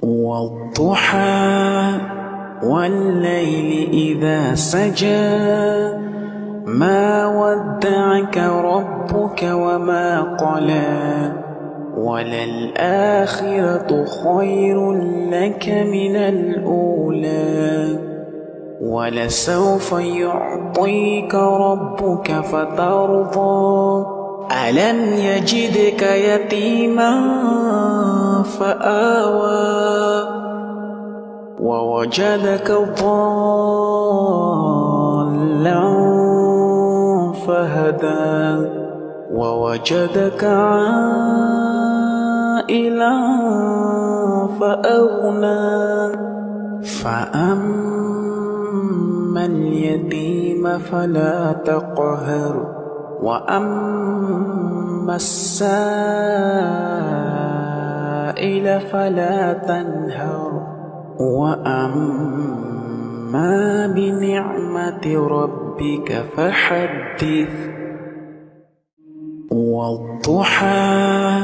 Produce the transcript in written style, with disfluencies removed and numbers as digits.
والضحى والليل إذا سجى ما ودعك ربك وما قلى وللآخرة خير لك من الأولى ولسوف يعطيك ربك فترضى ألم يجدك يتيما فآوى ووجدك ضالا فهدى ووجدك عائلا فأغنى فأما اليتيم فلا تقهر وأما السائل فلا تنهر وأما بنعمة ربك فحدث والضحى